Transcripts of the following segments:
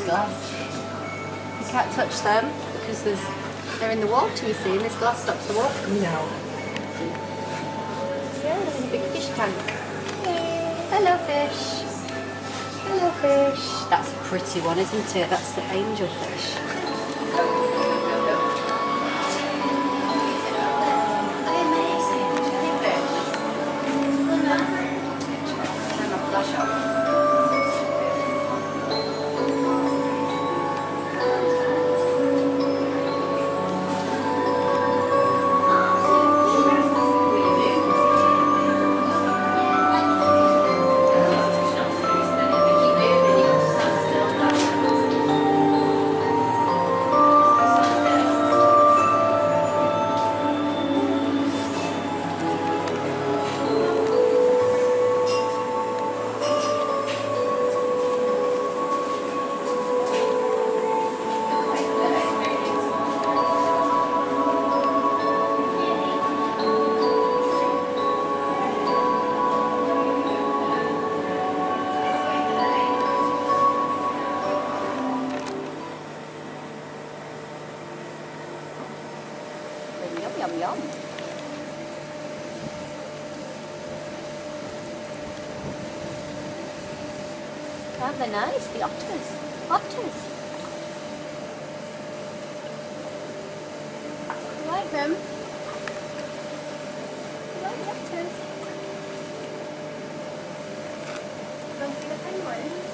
glass. You can't touch them because they're in the water, you see, and this glass stops the water coming out. Yeah, there's a big fish tank. Hello fish. Hello fish. That's a pretty one, isn't it? That's the angel fish. Yum, yum. Oh, they're nice, the otters. Otters. You like them? You like the otters? You want to see the penguins?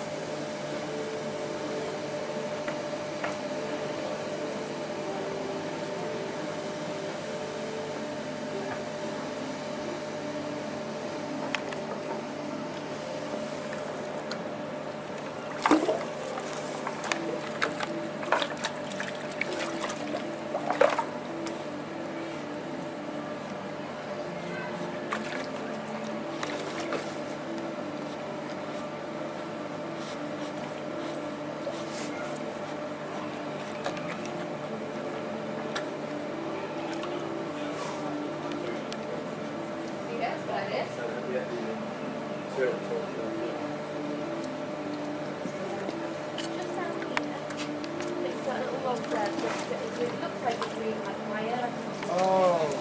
Oh.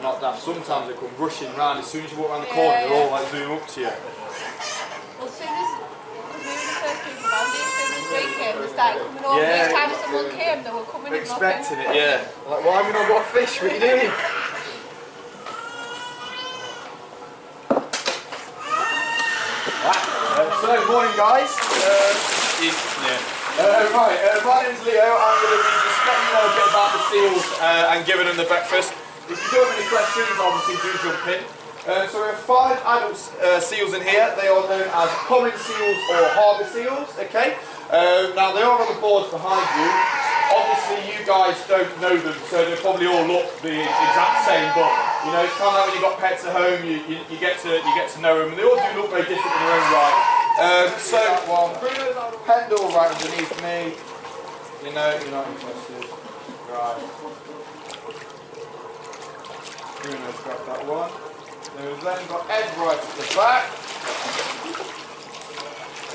not daft. Sometimes they come rushing round. As soon as you walk around the corner, they're all like zoom up to you. Well, as soon as, because we were the first people around here, as soon as we came, they started coming over. Each time someone came, they were coming and expecting it, yeah. Like, why have you not got a fish? What are you doing? So, morning guys. Right, my name's Leo. I'm going to be just letting you know a bit about the seals and giving them the breakfast. If you do have any questions, obviously do jump in. So we have 5 adult seals in here. They are known as common seals or harbour seals, okay? Now they are on the boards behind you. Obviously you guys don't know them, so they probably all look the exact same, but you know, it's kind of like when you've got pets at home, you get to know them, and they all do look very different in their own right. Bruno's Pendle right underneath me. You know, you're not interested. Right. Bruno's got that one. We've then got Ed right at the back.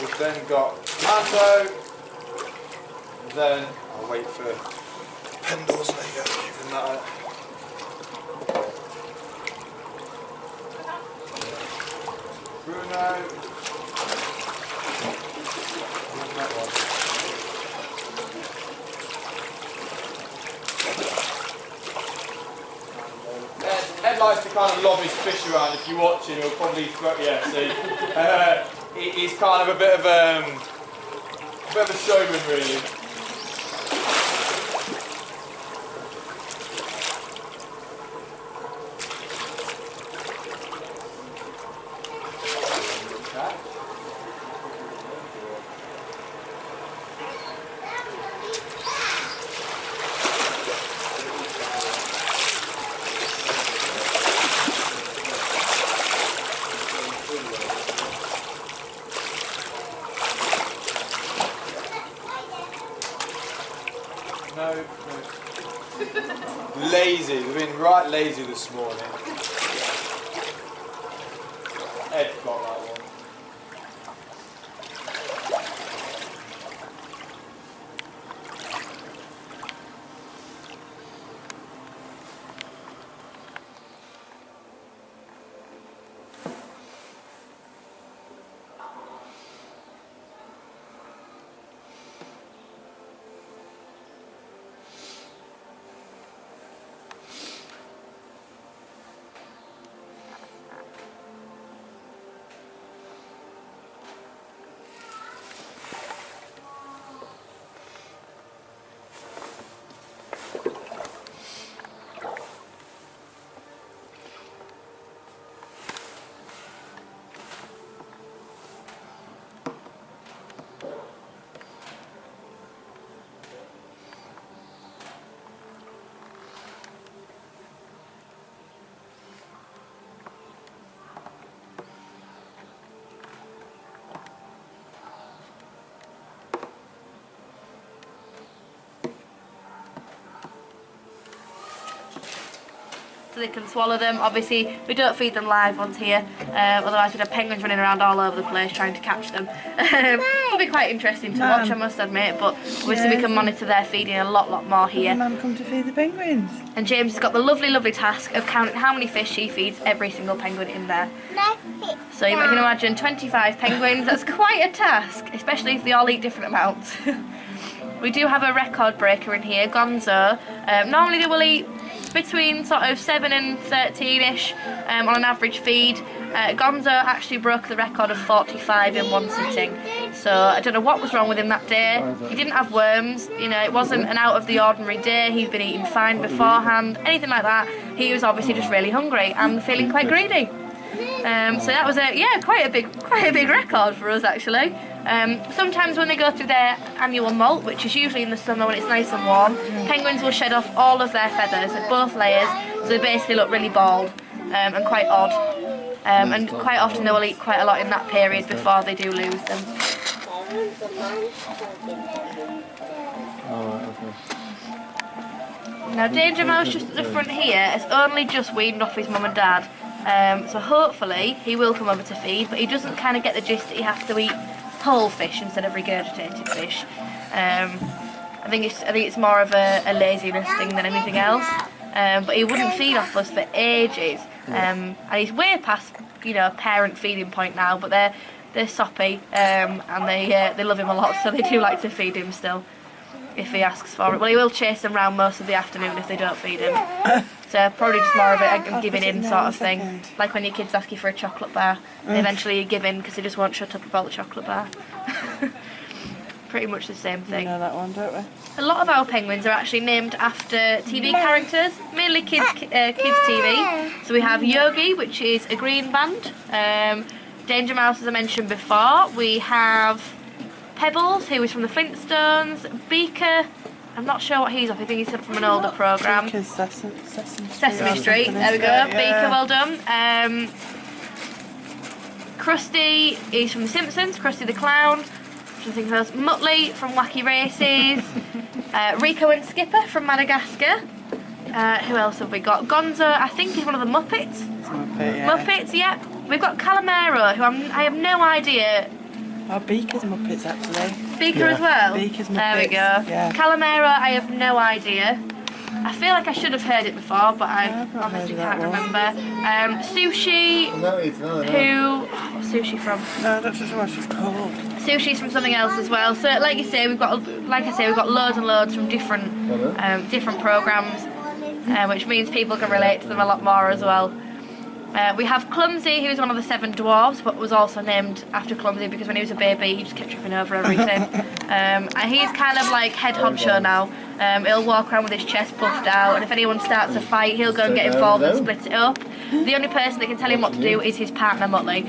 We've then got Manto. And then I'll wait for Pendles. There you go, give him that. Bruno. And that one. Ed likes to kind of lob his fish around. If you watch him, he'll probably throw. Yeah, see, he's kind of a bit of a showman, really. No. Lazy, we've been right lazy this morning. Ed got that one. So they can swallow them. Obviously, we don't feed them live ones here, otherwise we'd have penguins running around all over the place trying to catch them. It'll be quite interesting to watch, I must admit, but obviously we can monitor their feeding a lot more here. Mum come to feed the penguins. And James has got the lovely task of counting how many fish he feeds every single penguin in there. So you can imagine 25 penguins, that's quite a task, especially if they all eat different amounts. We do have a record breaker in here, Gonzo. Normally they will eat between sort of 7 and 13ish on an average feed. Gonzo actually broke the record of 45 in one sitting. So I don't know what was wrong with him that day. He didn't have worms, you know, it wasn't an out of the ordinary day. He'd been eating fine beforehand, anything like that. He was obviously just really hungry and feeling quite greedy. So that was quite a big record for us actually. Sometimes when they go through their annual molt, which is usually in the summer when it's nice and warm, penguins will shed off all of their feathers at both layers, so they basically look really bald and quite odd. And quite often they will eat quite a lot in that period before they do lose them. Now Danger Mouse just at the front here has only just weaned off his mum and dad. So hopefully he will come over to feed, but he doesn't kind of get the gist that he has to eat whole fish instead of regurgitated fish. I think it's more of a laziness thing than anything else. but he wouldn't feed off us for ages. And he's way past, you know, parent feeding point now, but they're soppy, and they love him a lot, so they do like to feed him still if he asks for it. Well, he will chase them around most of the afternoon if they don't feed him. So probably just more of a giving in sort of thing. Like when your kids ask you for a chocolate bar, eventually you give in because they just won't shut up about the chocolate bar. Pretty much the same thing. We know that one, don't we? A lot of our penguins are actually named after TV characters, mainly kids TV. So we have Yogi, which is a green band. Danger Mouse, as I mentioned before. We have Pebbles, who is from the Flintstones. Beaker, I'm not sure what he's off. I think he's from an older programme. Sesame Street. There we go. Yeah. Beaker, well done. Krusty is from The Simpsons. Krusty the Clown. I think of those. Muttley from Wacky Races. Rico and Skipper from Madagascar. Who else have we got? Gonzo, I think, is one of the Muppets. Muppets, yeah. We've got Calamero, who I have no idea. Oh, Beaker's Muppets, actually. Beaker as well? Beaker's Muppets. There we go. Yeah. Calamero, I have no idea. I feel like I should have heard it before, but I honestly can't remember. Sushi, who... what's Sushi from? No, that's just what she's called. Sushi's from something else as well. So, like I say, we've got loads and loads from different programs, which means people can relate to them a lot more as well. We have Clumsy, who's one of the 7 dwarves, but was also named after Clumsy because when he was a baby, he just kept tripping over everything. And he's kind of like head honcho now. He'll walk around with his chest puffed out, and if anyone starts a fight, he'll go and get involved and split it up. The only person that can tell him what to do is his partner, Muttley.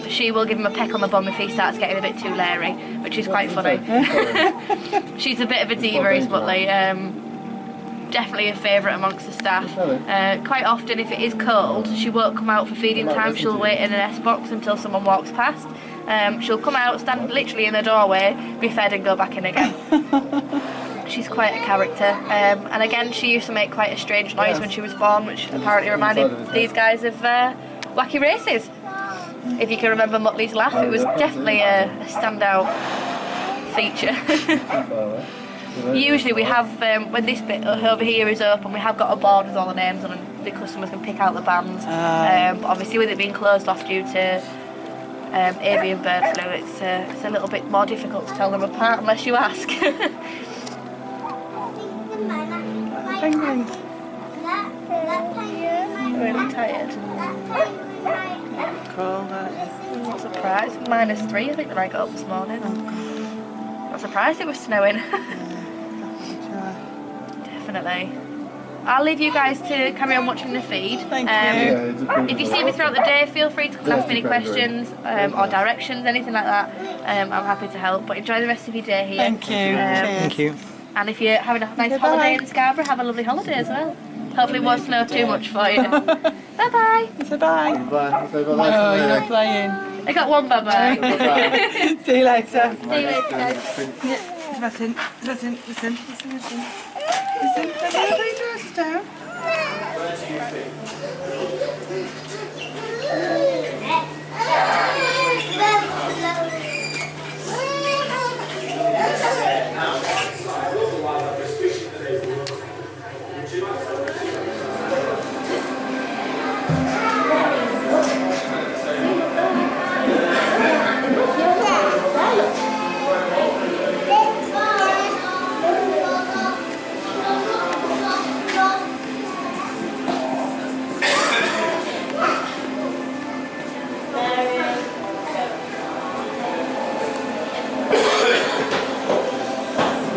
She will give him a peck on the bum if he starts getting a bit too leery, which is quite funny. She's a bit of a diva, is Muttley. Definitely a favourite amongst the staff. Quite often, if it is cold, she won't come out for feeding time. She'll wait in an S-box until someone walks past. She'll come out, stand literally in the doorway, be fed and go back in again. She's quite a character. And again, she used to make quite a strange noise when she was born, which apparently reminded these guys of Wacky Races. If you can remember Muttley's laugh, it was definitely a standout feature. Usually we have, when this bit over here is open, we have got a board with all the names on and the customers can pick out the bands. But obviously with it being closed off due to avian bird flu, it's a little bit more difficult to tell them apart unless you ask. Penguins. Really tired. Cold, aren't you? I'm not surprised. -3, I think, when I got up this morning. Not surprised it was snowing. Definitely. I'll leave you guys to carry on watching the feed. Thank you. If you see me throughout the day, feel free to ask me any questions or directions, anything like that. I'm happy to help. But enjoy the rest of your day here. Thank you. Thank you. And if you're having a nice holiday in Scarborough, have a lovely holiday as well. Hopefully it won't snow too much for you. Bye-bye. Say bye. Bye. Oh, you're not playing. I got one bye-bye. See you later. See you later, guys. Listen. Listen, down.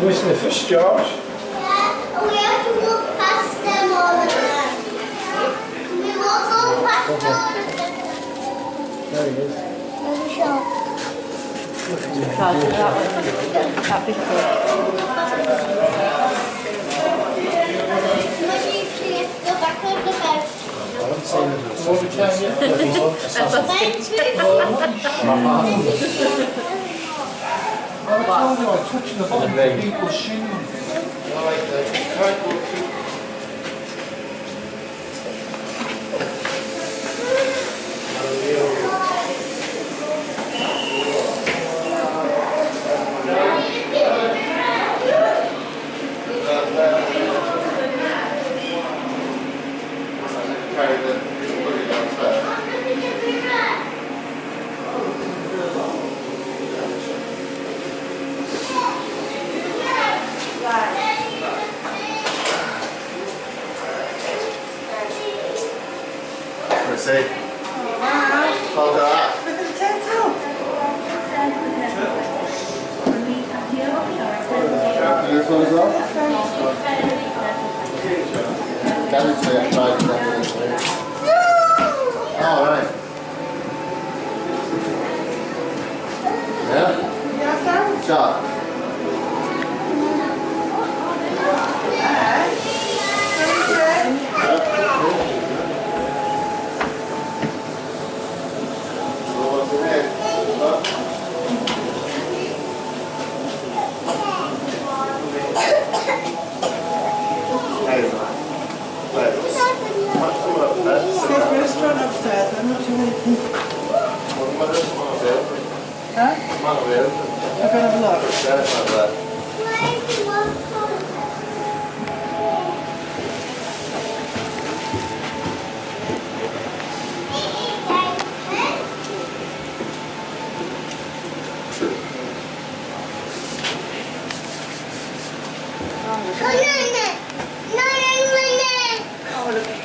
You missing the fish, George? Yeah, we have to walk past them all the time. We walk all past all the time. There he is. There's a shark. Maybe you go back on the boat. I haven't seen him. What we tell you? Thanks, I told you I'm touching the bottom of people's shoes. see. Look at that. With the potato. This one as well? Definitely, I tried to definitely. Oh, right. Yeah? Yeah, Sam? Shot. There's a restaurant upstairs, I'm not sure what you think. Huh? I've got to have a look. Oh, look at you.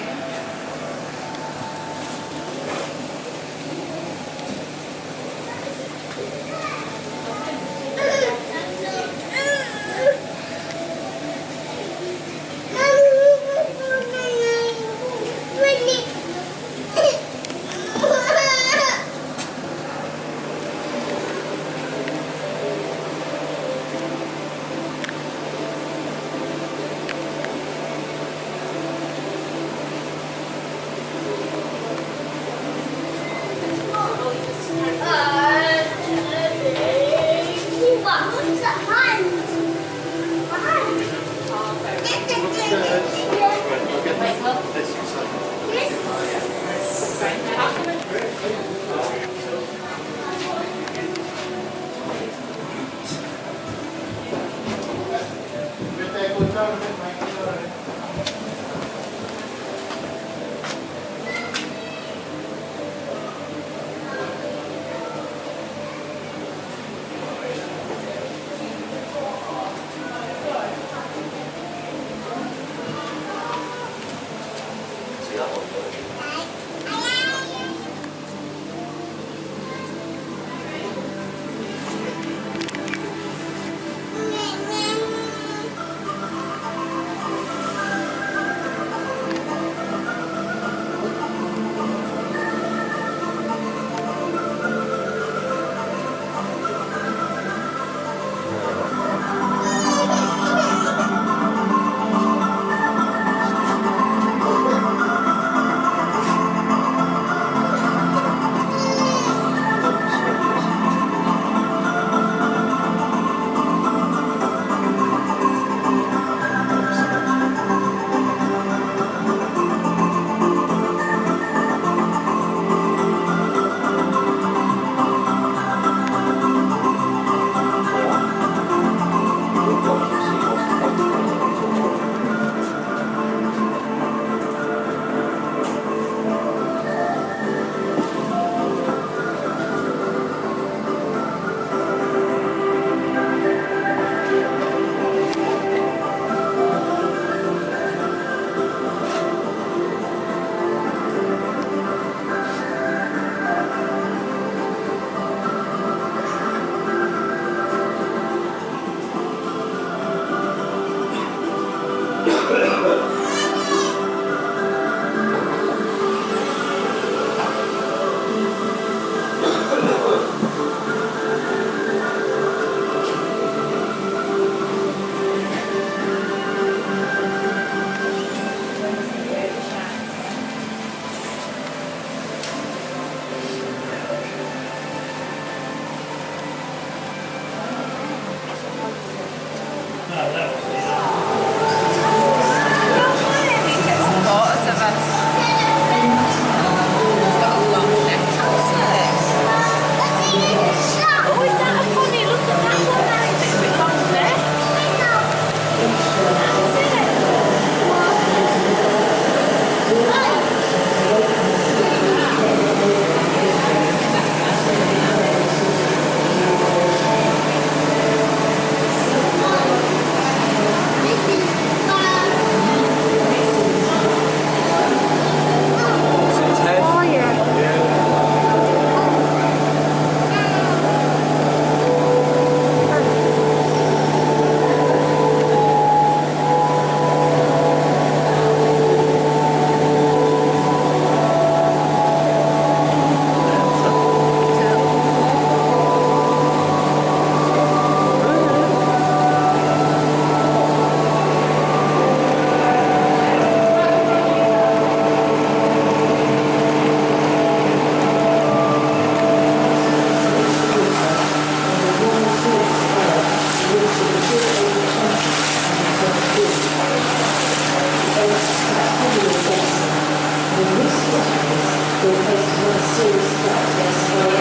were faced with a serious threat to their survival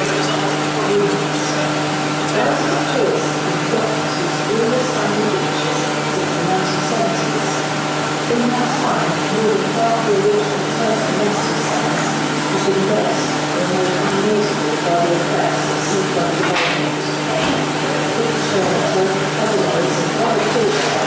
regions. As a choice of doctors whose rulers and leaders since the 1970s, in that time, more than half the original Turkey medicine science has been lost or made unusable by the effects of seafront development. People show that other ways and other tools